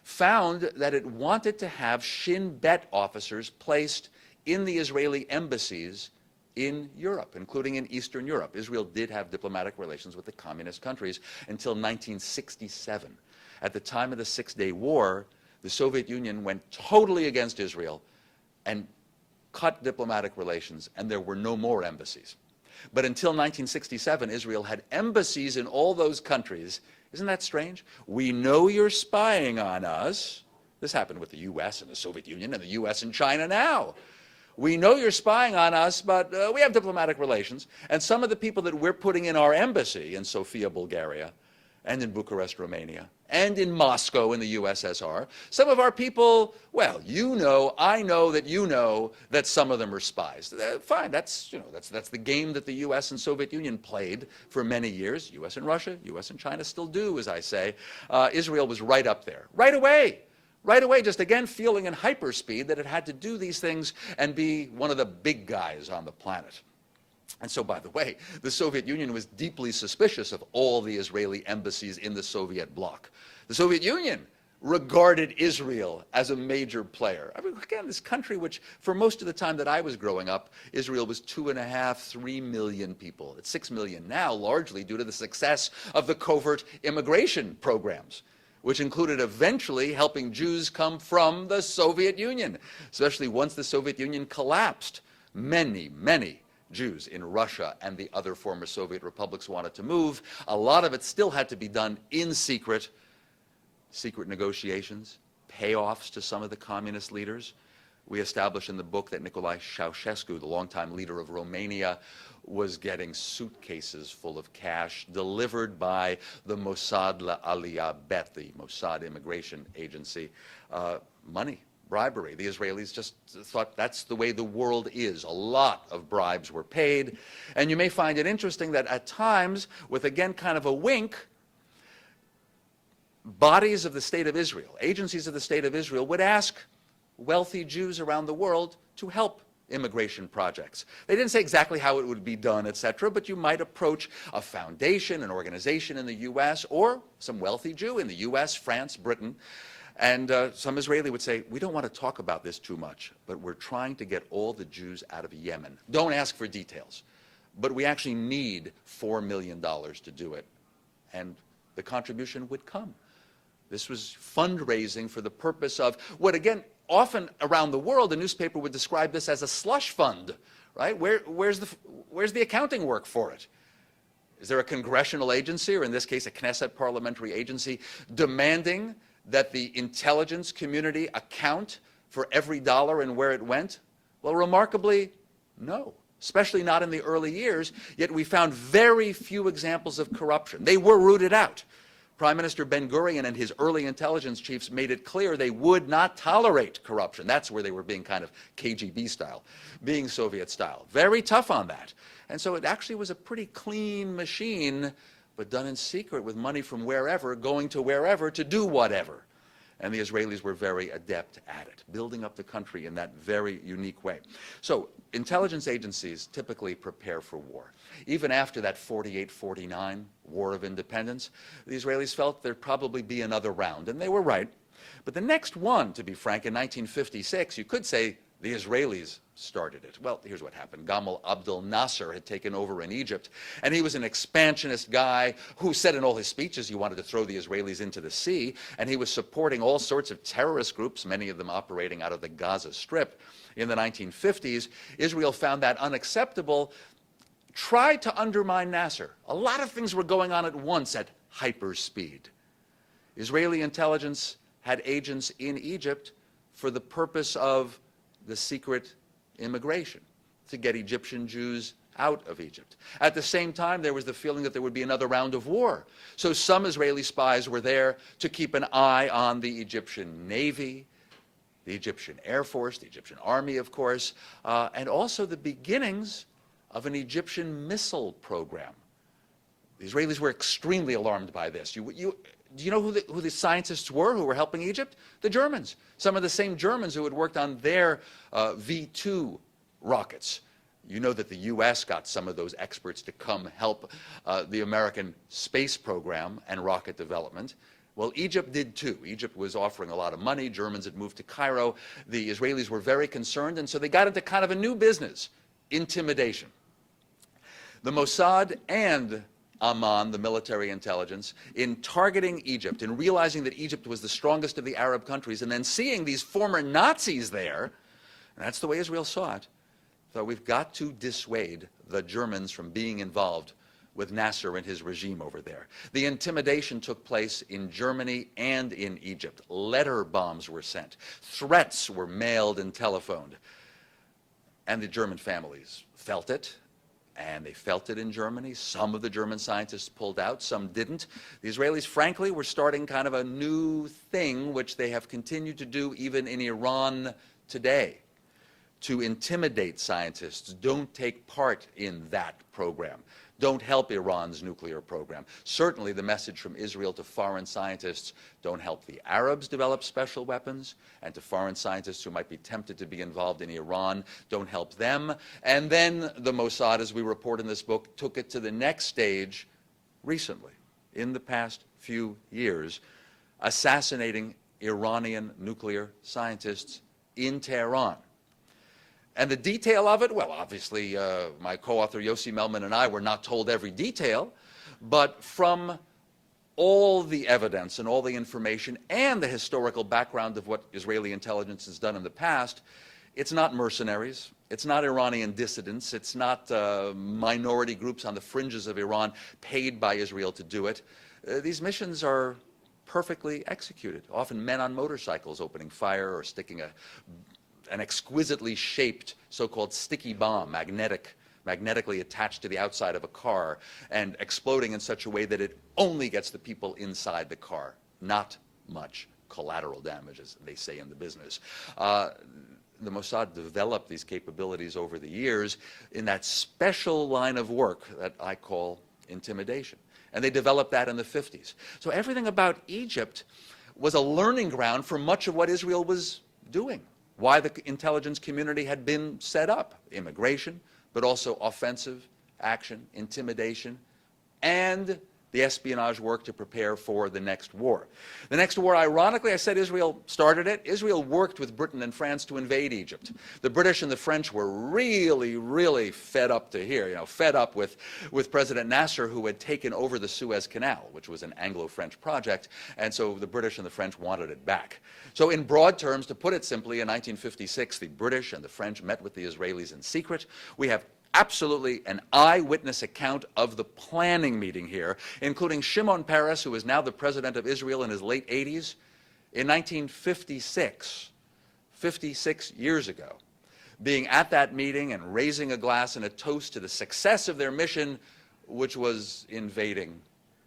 found that it wanted to have Shin Bet officers placed in the Israeli embassies in Europe, including in Eastern Europe. Israel did have diplomatic relations with the communist countries until 1967. At the time of the Six-Day War, the Soviet Union went totally against Israel and cut diplomatic relations, and there were no more embassies. But until 1967, Israel had embassies in all those countries. Isn't that strange? We know you're spying on us. This happened with the U.S. and the Soviet Union and the U.S. and China now. We know you're spying on us, but we have diplomatic relations. And some of the people that we're putting in our embassy in Sofia, Bulgaria, and in Bucharest, Romania, and in Moscow in the USSR. Some of our people, well, you know, I know that some of them are spies. Fine, that's the game that the US and Soviet Union played for many years. US and Russia, US and China still do, as I say. Israel was right up there, right away, just again feeling in hyperspeed that it had to do these things and be one of the big guys on the planet. And so, by the way, the Soviet Union was deeply suspicious of all the Israeli embassies in the Soviet bloc. The Soviet Union regarded Israel as a major player. I mean, again, this country which, for most of the time that I was growing up, Israel was 2.5, 3 million people. It's 6 million now, largely due to the success of the covert immigration programs, which included eventually helping Jews come from the Soviet Union, especially once the Soviet Union collapsed. Many Jews in Russia and the other former Soviet republics wanted to move. A lot of it still had to be done in secret negotiations, payoffs to some of the communist leaders. We establish in the book that Nicolae Ceausescu, the longtime leader of Romania, was getting suitcases full of cash delivered by the Mossad Aliyah Bet, the Mossad immigration agency. Money, bribery. The Israelis just thought that's the way the world is. A lot of bribes were paid. And you may find it interesting that at times, with again kind of a wink, bodies of the State of Israel, agencies of the State of Israel, would ask wealthy Jews around the world to help immigration projects. They didn't say exactly how it would be done, etc., but you might approach a foundation, an organization in the U.S., or some wealthy Jew in the U.S., France, Britain, and some Israeli would say, we don't want to talk about this too much, but we're trying to get all the Jews out of Yemen. Don't ask for details, but we actually need $4 million to do it, and the contribution would come. This was fundraising for the purpose of what, again, often around the world, the newspaper would describe this as a slush fund, right? Where's the accounting work for it? Is there a congressional agency, or in this case, a Knesset parliamentary agency, demanding that the intelligence community account for every dollar and where it went? Well, remarkably, no, especially not in the early years, yet we found very few examples of corruption. They were rooted out. Prime Minister Ben-Gurion and his early intelligence chiefs made it clear they would not tolerate corruption. That's where they were being kind of KGB style, being Soviet style. Very tough on that. And so it actually was a pretty clean machine, but done in secret with money from wherever, going to wherever to do whatever. And the Israelis were very adept at it, building up the country in that very unique way. So intelligence agencies typically prepare for war. Even after that 48-49 War of Independence, the Israelis felt there'd probably be another round, and they were right. But the next one, to be frank, in 1956, you could say the Israelis started it. Well, here's what happened. Gamal Abdel Nasser had taken over in Egypt, and he was an expansionist guy who said in all his speeches he wanted to throw the Israelis into the sea, and he was supporting all sorts of terrorist groups, many of them operating out of the Gaza Strip. In the 1950s, Israel found that unacceptable, tried to undermine Nasser. A lot of things were going on at once at hyperspeed. Israeli intelligence had agents in Egypt for the purpose of the secret immigration, to get Egyptian Jews out of Egypt. At the same time, there was the feeling that there would be another round of war. So some Israeli spies were there to keep an eye on the Egyptian Navy, the Egyptian Air Force, the Egyptian Army, of course, and also the beginnings of an Egyptian missile program. The Israelis were extremely alarmed by this. Do you know who the scientists were who were helping Egypt? The Germans. Some of the same Germans who had worked on their V-2 rockets. You know that the U.S. got some of those experts to come help the American space program and rocket development. Well, Egypt did too. Egypt was offering a lot of money. Germans had moved to Cairo. The Israelis were very concerned, and so they got into kind of a new business, intimidation. The Mossad and Amman, the military intelligence, in targeting Egypt, in realizing that Egypt was the strongest of the Arab countries, and then seeing these former Nazis there, and that's the way Israel saw it, thought we've got to dissuade the Germans from being involved with Nasser and his regime over there. The intimidation took place in Germany and in Egypt. Letter bombs were sent. Threats were mailed and telephoned. And the German families felt it. And they felt it in Germany. Some of the German scientists pulled out, some didn't. The Israelis, frankly, were starting kind of a new thing, which they have continued to do even in Iran today, to intimidate scientists. Don't take part in that program. Don't help Iran's nuclear program. Certainly the message from Israel to foreign scientists, don't help the Arabs develop special weapons, and to foreign scientists who might be tempted to be involved in Iran, don't help them. And then the Mossad, as we report in this book, took it to the next stage recently, in the past few years, assassinating Iranian nuclear scientists in Tehran. And the detail of it, well, obviously, my co-author Yossi Melman and I were not told every detail, but from all the evidence and all the information and the historical background of what Israeli intelligence has done in the past, it's not mercenaries, it's not Iranian dissidents, it's not minority groups on the fringes of Iran paid by Israel to do it. These missions are perfectly executed, often men on motorcycles opening fire or sticking a an exquisitely shaped so-called sticky bomb, magnetically attached to the outside of a car and exploding in such a way that it only gets the people inside the car, not much collateral damage, as they say in the business. The Mossad developed these capabilities over the years in that special line of work that I call intimidation. And they developed that in the 50s. So everything about Egypt was a learning ground for much of what Israel was doing, why the intelligence community had been set up, immigration, but also offensive action, intimidation, and the espionage work to prepare for the next war. The next war, ironically, I said Israel started it. Israel worked with Britain and France to invade Egypt. The British and the French were really, really fed up to here, fed up with President Nasser, who had taken over the Suez Canal, which was an Anglo-French project, and so the British and the French wanted it back. So in broad terms, to put it simply, in 1956, the British and the French met with the Israelis in secret. We have absolutely an eyewitness account of the planning meeting here, including Shimon Peres, who is now the president of Israel in his late 80s, in 1956, 56 years ago, being at that meeting and raising a glass and a toast to the success of their mission, which was invading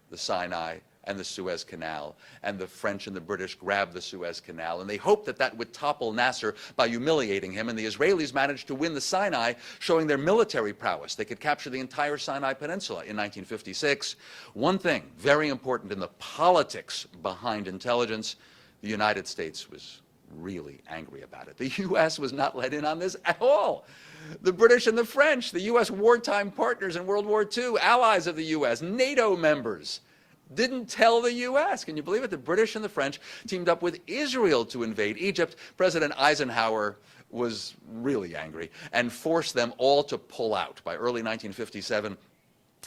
the Sinai and the Suez Canal, and the French and the British grabbed the Suez Canal, and they hoped that that would topple Nasser by humiliating him, and the Israelis managed to win the Sinai, showing their military prowess. They could capture the entire Sinai Peninsula in 1956. One thing very important in the politics behind intelligence, the United States was really angry about it. The U.S. was not let in on this at all. The British and the French, the U.S. wartime partners in World War II, allies of the U.S., NATO members, didn't tell the U.S. Can you believe it? The British and the French teamed up with Israel to invade Egypt. President Eisenhower was really angry and forced them all to pull out. By early 1957,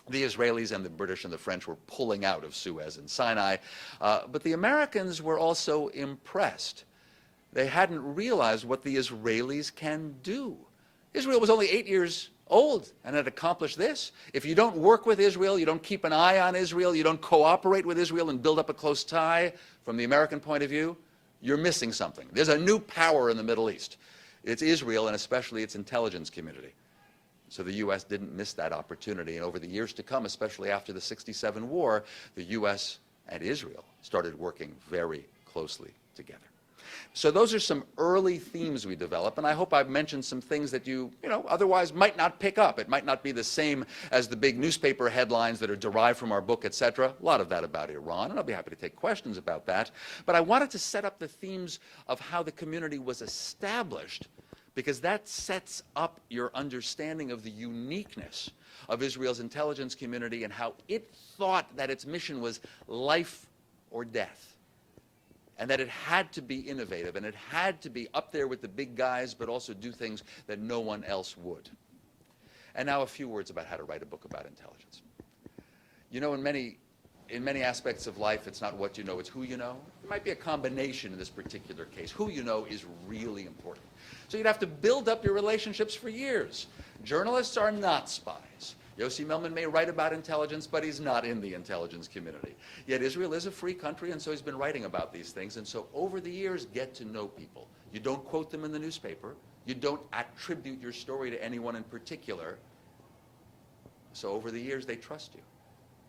the Israelis and the British and the French were pulling out of Suez and Sinai. But the Americans were also impressed. They hadn't realized what the Israelis can do. Israel was only 8 years old and had accomplished this. If you don't work with Israel, you don't keep an eye on Israel, you don't cooperate with Israel and build up a close tie from the American point of view, you're missing something. There's a new power in the Middle East. It's Israel, and especially its intelligence community. So the U.S. didn't miss that opportunity, and over the years to come, especially after the '67 war, the U.S. and Israel started working very closely together. So those are some early themes we develop, and I hope I've mentioned some things that you otherwise might not pick up. It might not be the same as the big newspaper headlines that are derived from our book, etc. A lot of that about Iran, and I'll be happy to take questions about that. But I wanted to set up the themes of how the community was established, because that sets up your understanding of the uniqueness of Israel's intelligence community and how it thought that its mission was life or death. And that it had to be innovative, and it had to be up there with the big guys, but also do things that no one else would. And now a few words about how to write a book about intelligence. In many aspects of life, it's not what you know, it's who you know. It might be a combination in this particular case. Who you know is really important. So you'd have to build up your relationships for years. Journalists are not spies. Yossi Melman may write about intelligence, but he's not in the intelligence community. Yet Israel is a free country, and so he's been writing about these things. And so over the years, get to know people. You don't quote them in the newspaper. You don't attribute your story to anyone in particular. So over the years, they trust you.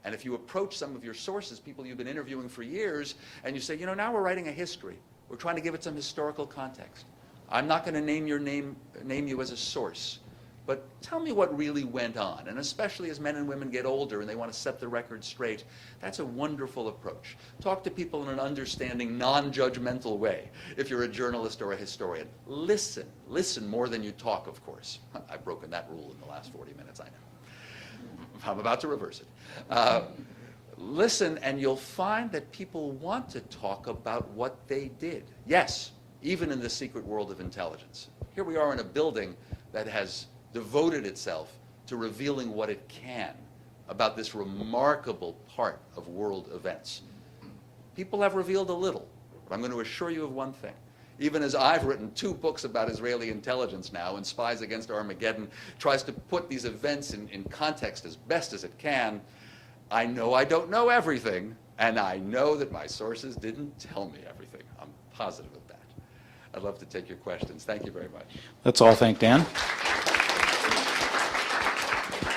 And if you approach some of your sources, people you've been interviewing for years, and you say, now we're writing a history. We're trying to give it some historical context. I'm not going to name you as a source. But tell me what really went on, and especially as men and women get older and they want to set the record straight, that's a wonderful approach. Talk to people in an understanding, non-judgmental way if you're a journalist or a historian. Listen more than you talk, of course. I've broken that rule in the last 40 minutes, I know. I'm about to reverse it. Listen, and you'll find that people want to talk about what they did. Yes, even in the secret world of intelligence. Here we are in a building that has devoted itself to revealing what it can about this remarkable part of world events. People have revealed a little, but I'm going to assure you of one thing. Even as I've written 2 books about Israeli intelligence now, and Spies Against Armageddon tries to put these events in context as best as it can, I know I don't know everything, and I know that my sources didn't tell me everything. I'm positive of that. I'd love to take your questions. Thank you very much. Let's all thank Dan.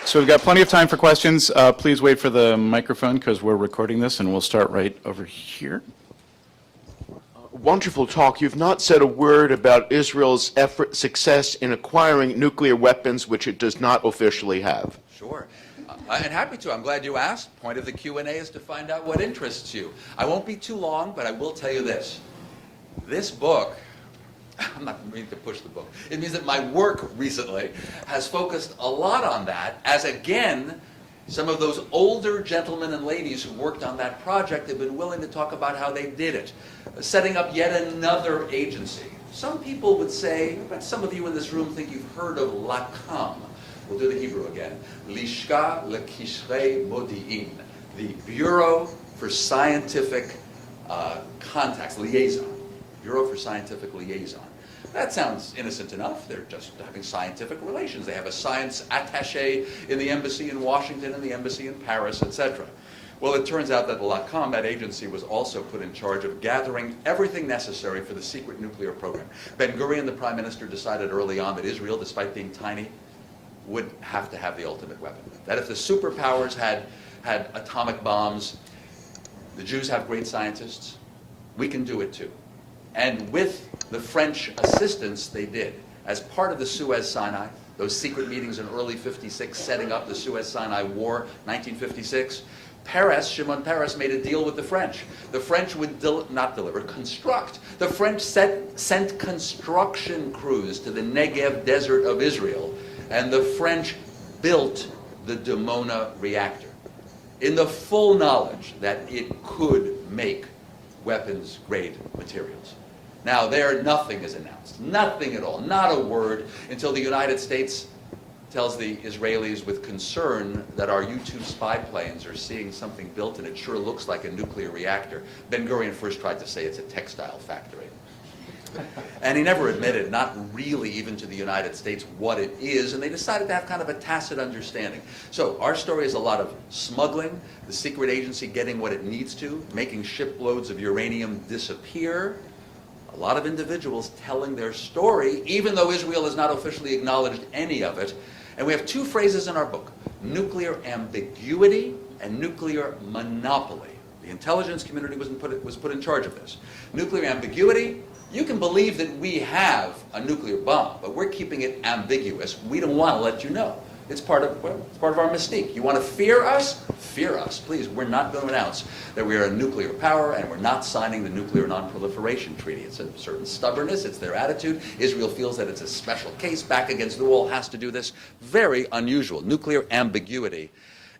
So we've got plenty of time for questions. Please wait for the microphone because we're recording this, and we'll start right over here. Wonderful talk. You've not said a word about Israel's success in acquiring nuclear weapons, which it does not officially have. Sure. And happy to. I'm glad you asked. Point of the Q&A is to find out what interests you. I won't be too long, but I will tell you this. This book, I'm not meaning to push the book. It means that my work recently has focused a lot on that, as again, some of those older gentlemen and ladies who worked on that project have been willing to talk about how they did it, setting up yet another agency. Some people would say, but some of you in this room think you've heard of LACAM. We'll do the Hebrew again. Lishka Lekishrei Modi'in, the Bureau for Scientific Contacts, Liaison. Bureau for Scientific Liaison. That sounds innocent enough. They're just having scientific relations. They have a science attaché in the embassy in Washington and the embassy in Paris, etc. Well, it turns out that LACAM, that agency, was also put in charge of gathering everything necessary for the secret nuclear program. Ben-Gurion, the prime minister, decided early on that Israel, despite being tiny, would have to have the ultimate weapon. That if the superpowers had atomic bombs, the Jews have great scientists, we can do it too. And with the French assistance, they did. As part of the Suez-Sinai, those secret meetings in early '56 setting up the Suez-Sinai War, 1956, Shimon Peres made a deal with the French. The French would construct. The French sent construction crews to the Negev desert of Israel, and the French built the Dimona reactor in the full knowledge that it could make weapons-grade materials. Now, there, nothing is announced. Nothing at all. Not a word until the United States tells the Israelis with concern that our U-2 spy planes are seeing something built and it sure looks like a nuclear reactor. Ben-Gurion first tried to say it's a textile factory. And he never admitted, not really even to the United States, what it is, and they decided to have kind of a tacit understanding. So our story is a lot of smuggling, the secret agency getting what it needs to, making shiploads of uranium disappear, a lot of individuals telling their story, even though Israel has not officially acknowledged any of it. And we have two phrases in our book, nuclear ambiguity and nuclear monopoly. The intelligence community was put in charge of this. Nuclear ambiguity, you can believe that we have a nuclear bomb, but we're keeping it ambiguous. We don't want to let you know. It's part of our mystique. You want to fear us? Fear us. Please, we're not going to announce that we are a nuclear power and we're not signing the Nuclear Non-Proliferation Treaty. It's a certain stubbornness. It's their attitude. Israel feels that it's a special case. Back against the wall has to do this. Very unusual. Nuclear ambiguity.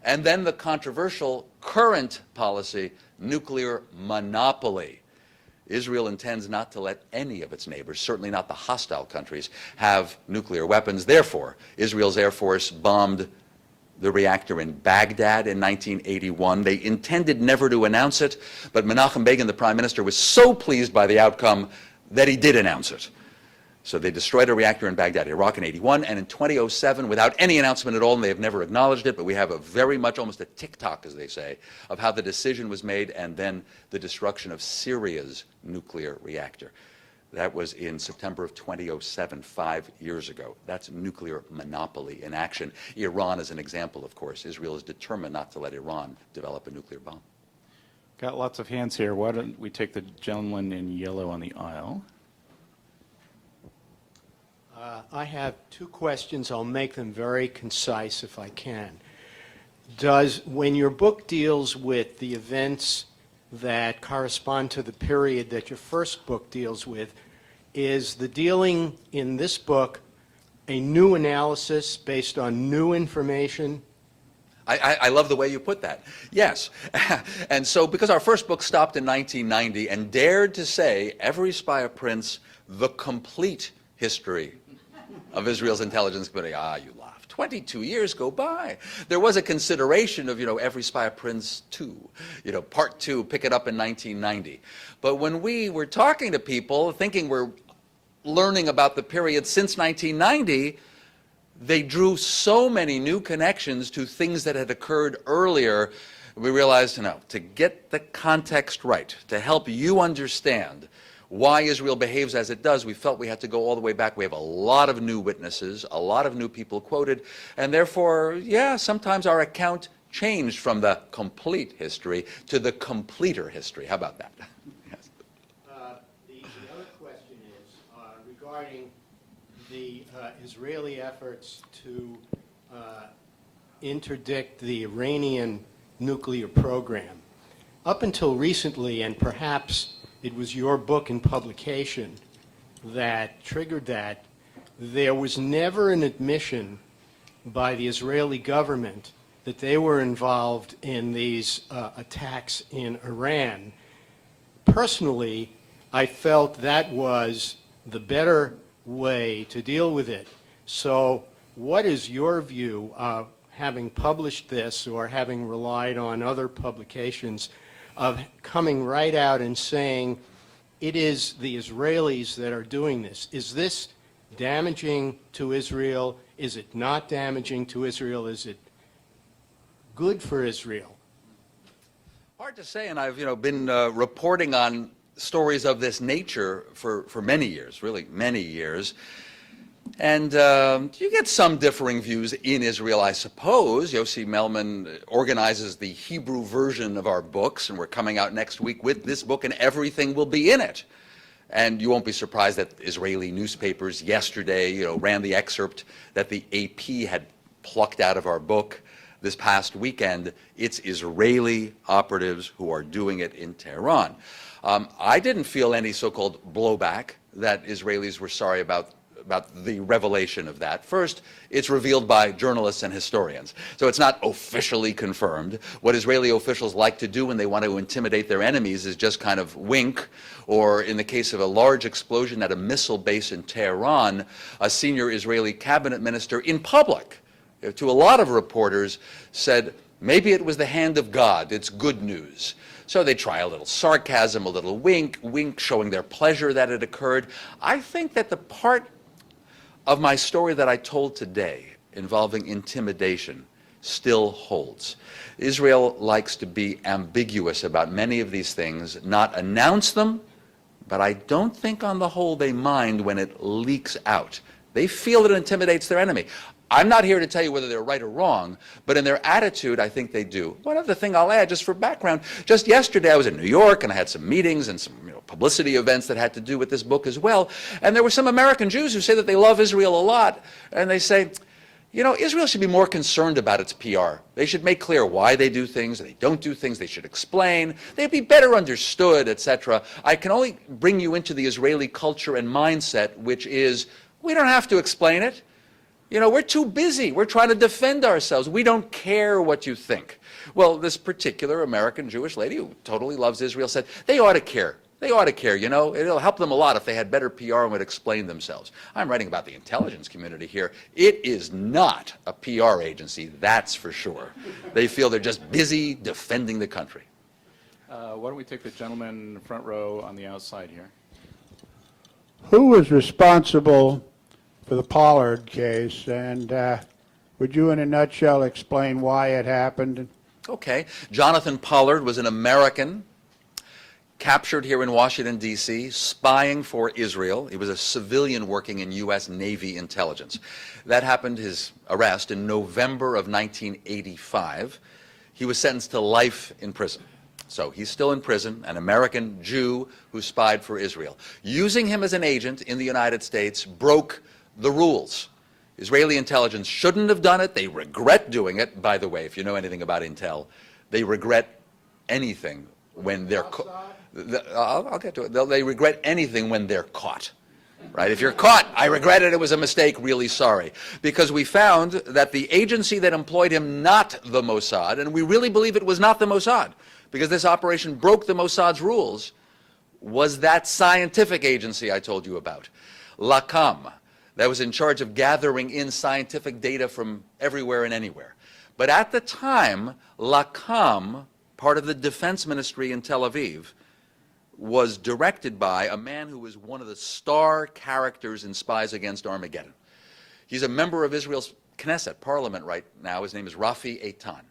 And then the controversial current policy, nuclear monopoly. Israel intends not to let any of its neighbors, certainly not the hostile countries, have nuclear weapons. Therefore, Israel's Air Force bombed the reactor in Baghdad in 1981. They intended never to announce it, but Menachem Begin, the prime minister, was so pleased by the outcome that he did announce it. So they destroyed a reactor in Baghdad, Iraq in '81, and in 2007, without any announcement at all, and they have never acknowledged it, but we have a very much, almost a tick-tock, as they say, of how the decision was made and then the destruction of Syria's nuclear reactor. That was in September of 2007, 5 years ago. That's nuclear monopoly in action. Iran is an example, of course. Israel is determined not to let Iran develop a nuclear bomb. Got lots of hands here. Why don't we take the gentleman in yellow on the aisle? I have two questions. I'll make them very concise if I can. When your book deals with the events that correspond to the period that your first book deals with, is the dealing in this book a new analysis based on new information? I love the way you put that. Yes. And so because our first book stopped in 1990 and dared to say, every spy prints the complete history of Israel's intelligence community. You laugh. 22 years go by. There was a consideration of, every spy prints 2, part 2, pick it up in 1990. But when we were talking to people, thinking we're learning about the period since 1990, they drew so many new connections to things that had occurred earlier. We realized, to get the context right, to help you understand why Israel behaves as it does, we felt we had to go all the way back. We have a lot of new witnesses, a lot of new people quoted, and therefore, yeah, sometimes our account changed from the complete history to the completer history. How about that? Yes. The other question is regarding the Israeli efforts to interdict the Iranian nuclear program. Up until recently, and perhaps it was your book and publication that triggered that, there was never an admission by the Israeli government that they were involved in these attacks in Iran. Personally, I felt that was the better way to deal with it. So what is your view, having published this or having relied on other publications, of coming right out and saying it is the Israelis that are doing this? Is this damaging to Israel? Is it not damaging to Israel? Is it good for Israel? Hard to say, and I've been reporting on stories of this nature for many years, really many years. And you get some differing views in Israel, I suppose. Yossi Melman organizes the Hebrew version of our books, and we're coming out next week with this book, and everything will be in it. And you won't be surprised that Israeli newspapers yesterday, ran the excerpt that the AP had plucked out of our book this past weekend. It's Israeli operatives who are doing it in Tehran. I didn't feel any so-called blowback that Israelis were sorry about the revelation of that. First, it's revealed by journalists and historians, so it's not officially confirmed. What Israeli officials like to do when they want to intimidate their enemies is just kind of wink, or in the case of a large explosion at a missile base in Tehran, a senior Israeli cabinet minister in public, to a lot of reporters, said, maybe it was the hand of God, it's good news. So they try a little sarcasm, a little wink, showing their pleasure that it occurred. I think that the part of my story that I told today involving intimidation still holds. Israel likes to be ambiguous about many of these things, not announce them, but I don't think on the whole they mind when it leaks out. They feel it intimidates their enemy. I'm not here to tell you whether they're right or wrong, but in their attitude, I think they do. One other thing I'll add, just for background, just yesterday I was in New York and I had some meetings and some publicity events that had to do with this book as well, and there were some American Jews who say that they love Israel a lot, and they say, Israel should be more concerned about its PR. They should make clear why they do things, they don't do things, they should explain, they'd be better understood, etc. I can only bring you into the Israeli culture and mindset, which is, we don't have to explain it. We're too busy. We're trying to defend ourselves. We don't care what you think. Well, this particular American Jewish lady who totally loves Israel said, they ought to care. They ought to care, It'll help them a lot if they had better PR and would explain themselves. I'm writing about the intelligence community here. It is not a PR agency, that's for sure. They feel they're just busy defending the country. Why don't we take the gentleman in the front row on the outside here? Who was responsible for the Pollard case, and would you in a nutshell explain why it happened? Okay. Jonathan Pollard was an American captured here in Washington, D.C., spying for Israel. He was a civilian working in U.S. Navy intelligence. That happened, his arrest, in November of 1985. He was sentenced to life in prison. So he's still in prison, an American Jew who spied for Israel. Using him as an agent in the United States broke the rules. Israeli intelligence shouldn't have done it. They regret doing it. By the way, if you know anything about Intel, they regret anything when they're caught. I'll get to it. They regret anything when they're caught. Right? If you're caught, I regret it, it was a mistake, really sorry. Because we found that the agency that employed him, not the Mossad, and we really believe it was not the Mossad, because this operation broke the Mossad's rules, was that scientific agency I told you about, Lakam, that was in charge of gathering in scientific data from everywhere and anywhere. But at the time, Lakam, part of the defense ministry in Tel Aviv, was directed by a man who was one of the star characters in Spies Against Armageddon. He's a member of Israel's Knesset, parliament right now. His name is Rafi Eitan.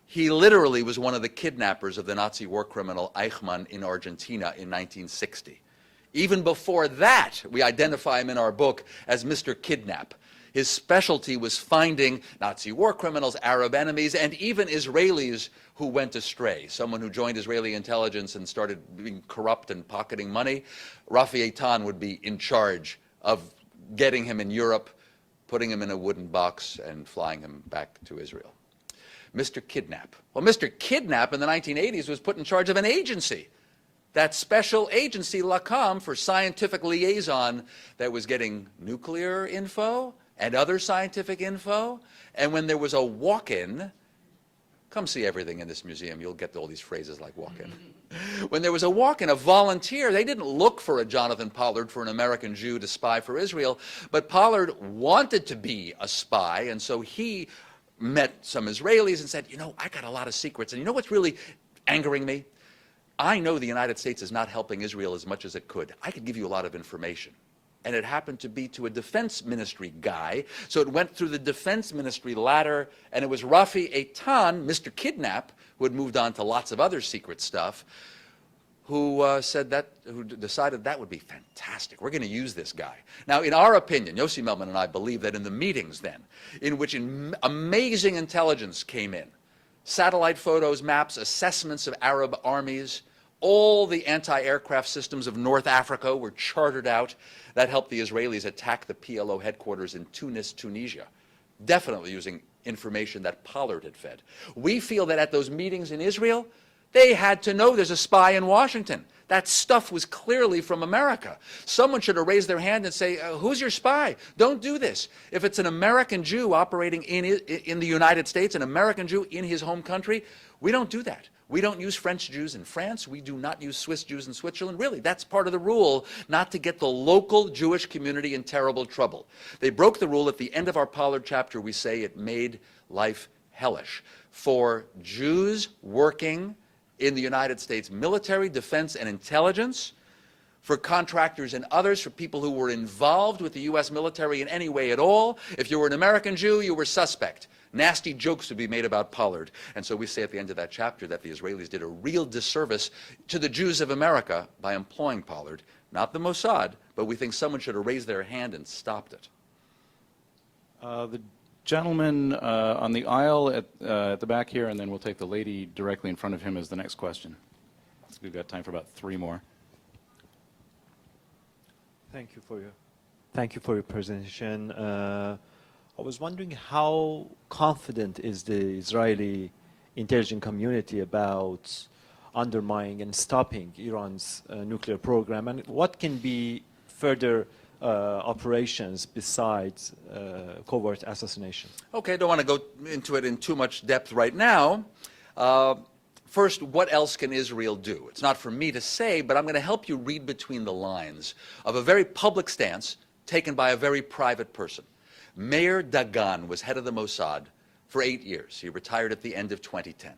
He literally was one of the kidnappers of the Nazi war criminal Eichmann in Argentina in 1960. Even before that, we identify him in our book as Mr. Kidnap. His specialty was finding Nazi war criminals, Arab enemies, and even Israelis who went astray. Someone who joined Israeli intelligence and started being corrupt and pocketing money. Rafi Eitan would be in charge of getting him in Europe, putting him in a wooden box, and flying him back to Israel. Mr. Kidnap. Well, Mr. Kidnap in the 1980s was put in charge of an agency. That special agency, LACOM, for scientific liaison, that was getting nuclear info and other scientific info. And when there was a walk-in, come see everything in this museum, you'll get all these phrases like walk-in. When there was a walk-in, a volunteer, they didn't look for a Jonathan Pollard, for an American Jew to spy for Israel, but Pollard wanted to be a spy, and so he met some Israelis and said, you know, I got a lot of secrets, and you know what's really angering me? I know the United States is not helping Israel as much as it could. I could give you a lot of information. And it happened to be to a defense ministry guy, so it went through the defense ministry ladder, and it was Rafi Eitan, Mr. Kidnap, who had moved on to lots of other secret stuff, who decided that would be fantastic. We're going to use this guy. Now, in our opinion, Yossi Melman and I believe that in the meetings then, in which amazing intelligence came in, satellite photos, maps, assessments of Arab armies, all the anti-aircraft systems of North Africa were chartered out. That helped the Israelis attack the PLO headquarters in Tunis, Tunisia, definitely using information that Pollard had fed. We feel that at those meetings in Israel, they had to know there's a spy in Washington. That stuff was clearly from America. Someone should have raised their hand and say, who's your spy? Don't do this. If it's an American Jew operating in the United States, an American Jew in his home country, we don't do that. We don't use French Jews in France. We do not use Swiss Jews in Switzerland. Really, that's part of the rule, not to get the local Jewish community in terrible trouble. They broke the rule. At the end of our Pollard chapter, we say it made life hellish. For Jews working in the United States military, defense, and intelligence, for contractors and others, for people who were involved with the U.S. military in any way at all. If you were an American Jew, you were suspect. Nasty jokes would be made about Pollard. And so we say at the end of that chapter that the Israelis did a real disservice to the Jews of America by employing Pollard, not the Mossad, but we think someone should have raised their hand and stopped it. The gentleman on the aisle at the back here, and then we'll take the lady directly in front of him as the next question. We've got time for about 3 more. Thank you for your presentation. I was wondering how confident is the Israeli intelligence community about undermining and stopping Iran's nuclear program, and what can be further operations besides covert assassination? Okay, I don't want to go into it in too much depth right now. First, what else can Israel do? It's not for me to say, but I'm going to help you read between the lines of a very public stance taken by a very private person. Meir Dagan was head of the Mossad for 8 years. He retired at the end of 2010.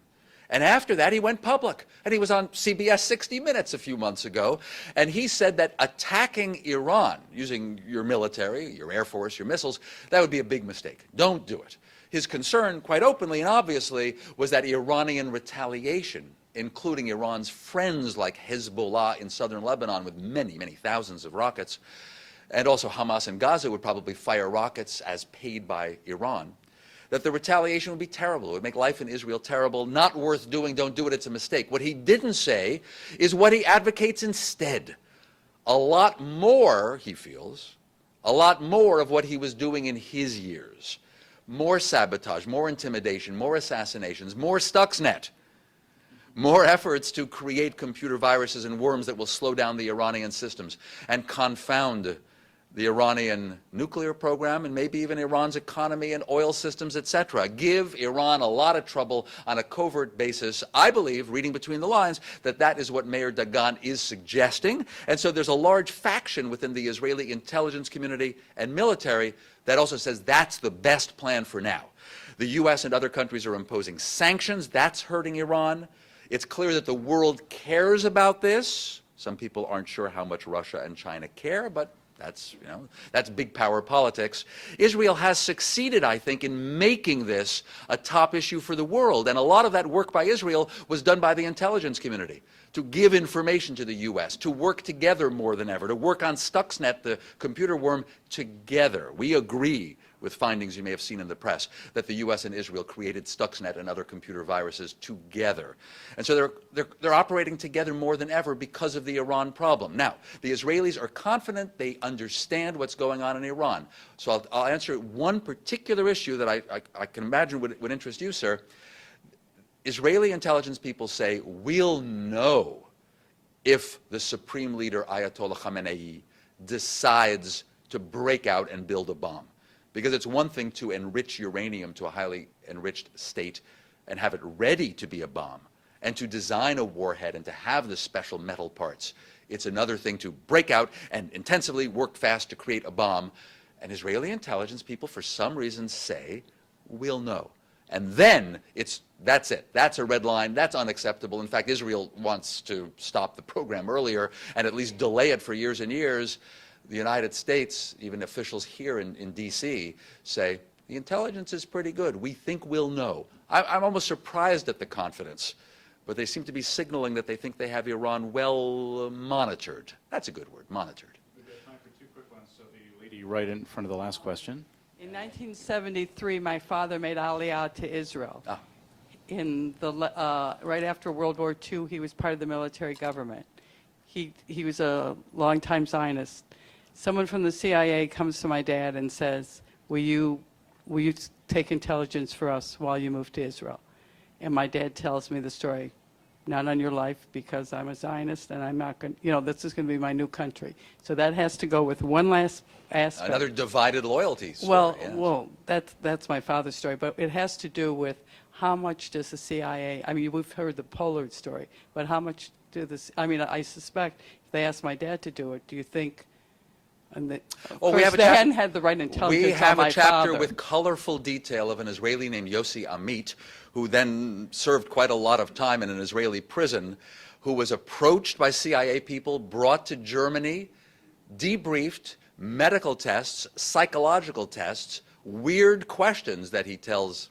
And after that, he went public. And he was on CBS 60 Minutes a few months ago. And he said that attacking Iran, using your military, your air force, your missiles, that would be a big mistake. Don't do it. His concern, quite openly and obviously, was that Iranian retaliation, including Iran's friends like Hezbollah in southern Lebanon with many, many thousands of rockets, and also Hamas in Gaza would probably fire rockets as paid by Iran, that the retaliation would be terrible. It would make life in Israel terrible, not worth doing, don't do it, it's a mistake. What he didn't say is what he advocates instead. A lot more, he feels, a lot more of what he was doing in his years. More sabotage, more intimidation, more assassinations, more Stuxnet, more efforts to create computer viruses and worms that will slow down the Iranian systems and confound the Iranian nuclear program and maybe even Iran's economy and oil systems, etc. Give Iran a lot of trouble on a covert basis. I believe, reading between the lines, that that is what Meir Dagan is suggesting. And so there's a large faction within the Israeli intelligence community and military that also says that's the best plan for now. The U.S. and other countries are imposing sanctions. That's hurting Iran. It's clear that the world cares about this. Some people aren't sure how much Russia and China care, but That's big power politics. Israel has succeeded, I think, in making this a top issue for the world. And a lot of that work by Israel was done by the intelligence community to give information to the U.S., to work together more than ever, to work on Stuxnet, the computer worm, together. We agree with findings you may have seen in the press that the U.S. and Israel created Stuxnet and other computer viruses together. And so they're operating together more than ever because of the Iran problem. Now, the Israelis are confident they understand what's going on in Iran. So I'll answer one particular issue that I can imagine would interest you, sir. Israeli intelligence people say, we'll know if the supreme leader, Ayatollah Khamenei, decides to break out and build a bomb. Because it's one thing to enrich uranium to a highly enriched state and have it ready to be a bomb, and to design a warhead and to have the special metal parts. It's another thing to break out and intensively work fast to create a bomb. And Israeli intelligence people, for some reason, say, we'll know. And then that's it. That's a red line. That's unacceptable. In fact, Israel wants to stop the program earlier and at least delay it for years and years. The United States, even officials here in D.C., say, the intelligence is pretty good. We think we'll know. I'm almost surprised at the confidence, but they seem to be signaling that they think they have Iran well monitored. That's a good word, monitored. We've got time for two quick ones. So the lady right in front of the last question. In 1973, my father made Aliyah to Israel. In the right after World War II, he was part of the military government. He was a longtime Zionist. Someone from the CIA comes to my dad and says, will you take intelligence for us while you move to Israel? And my dad tells me the story, not on your life, because I'm a Zionist and I'm not going to, this is going to be my new country. So that has to go with one last aspect. Another divided loyalty story. Well, that's my father's story, but it has to do with how much does the CIA, we've heard the Pollard story, but how much I suspect if they asked my dad to do it, do you think, we have they hadn't had the right intelligence We have on my a chapter father. with colorful detail of an Israeli named Yossi Amit, who then served quite a lot of time in an Israeli prison, who was approached by CIA people, brought to Germany, debriefed, medical tests, psychological tests, weird questions that he tells.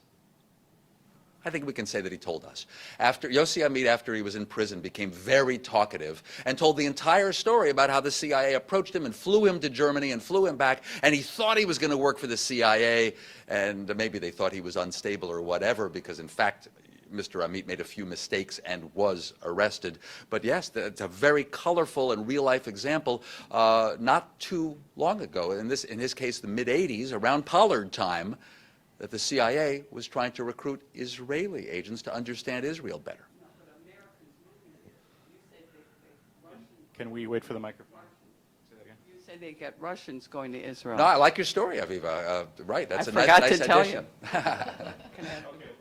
I think we can say that he told us. Yossi Amit, after he was in prison, became very talkative and told the entire story about how the CIA approached him and flew him to Germany and flew him back, and he thought he was going to work for the CIA, and maybe they thought he was unstable or whatever, because in fact, Mr. Amit made a few mistakes and was arrested. But yes, it's a very colorful and real-life example not too long ago. In his case, the mid-'80s, around Pollard time, that the CIA was trying to recruit Israeli agents to understand Israel better. Can we wait for the microphone? Say that again. You say they get Russians going to Israel. No, I like your story, Aviva. Right, that's I a nice forgot to addition. tell you.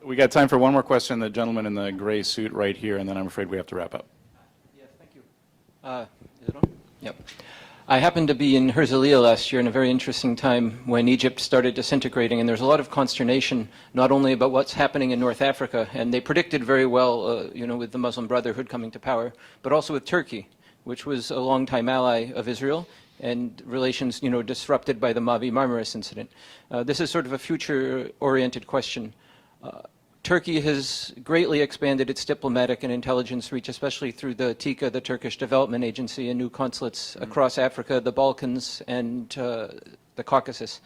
We got time for one more question. The gentleman in the gray suit right here, and then I'm afraid we have to wrap up. Yes, thank you. Is it on? Yep. I happened to be in Herzliya last year in a very interesting time when Egypt started disintegrating, and there's a lot of consternation, not only about what's happening in North Africa, and they predicted very well, with the Muslim Brotherhood coming to power, but also with Turkey, which was a longtime ally of Israel, and relations, disrupted by the Mavi Marmaris incident. This is sort of a future-oriented question. Turkey has greatly expanded its diplomatic and intelligence reach, especially through the TICA, the Turkish Development Agency, and new consulates across Africa, the Balkans, and the Caucasus.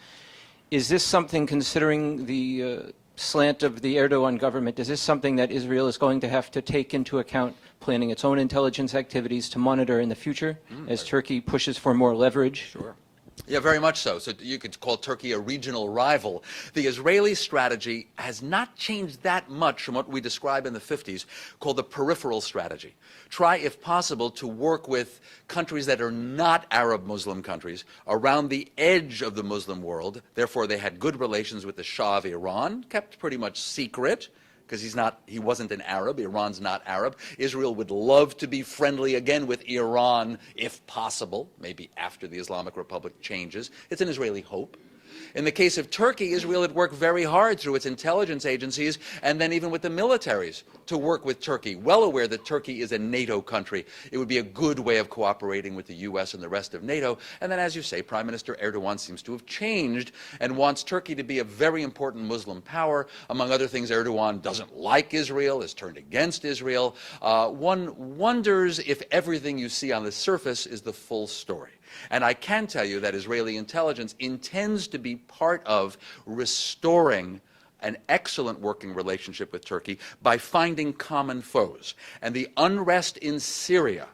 Is this something, considering the slant of the Erdogan government, is this something that Israel is going to have to take into account, planning its own intelligence activities to monitor in the future as Turkey pushes for more leverage? Sure. Yeah, very much so. So you could call Turkey a regional rival. The Israeli strategy has not changed that much from what we described in the 50s, called the peripheral strategy. Try, if possible, to work with countries that are not Arab Muslim countries around the edge of the Muslim world. Therefore, they had good relations with the Shah of Iran, kept pretty much secret, because he wasn't an Arab. Iran's not Arab. Israel would love to be friendly again with Iran, if possible, maybe after the Islamic Republic changes. It's an Israeli hope. In the case of Turkey, Israel had worked very hard through its intelligence agencies and then even with the militaries to work with Turkey, well aware that Turkey is a NATO country. It would be a good way of cooperating with the U.S. and the rest of NATO. And then, as you say, Prime Minister Erdogan seems to have changed and wants Turkey to be a very important Muslim power. Among other things, Erdogan doesn't like Israel, is turned against Israel. One wonders if everything you see on the surface is the full story. And I can tell you that Israeli intelligence intends to be part of restoring an excellent working relationship with Turkey by finding common foes. And the unrest in Syria,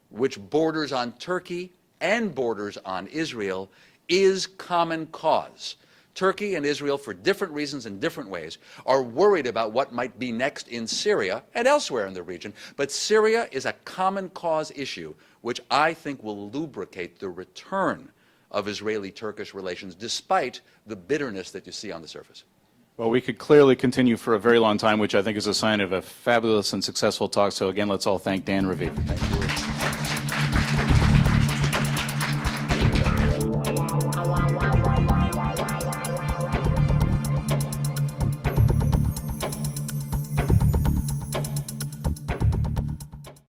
which borders on Turkey and borders on Israel, is common cause. Turkey and Israel, for different reasons and different ways, are worried about what might be next in Syria and elsewhere in the region. But Syria is a common cause issue, which I think will lubricate the return of Israeli-Turkish relations, despite the bitterness that you see on the surface. Well, we could clearly continue for a very long time, which I think is a sign of a fabulous and successful talk. So again, let's all thank Dan Raviv. Thank you.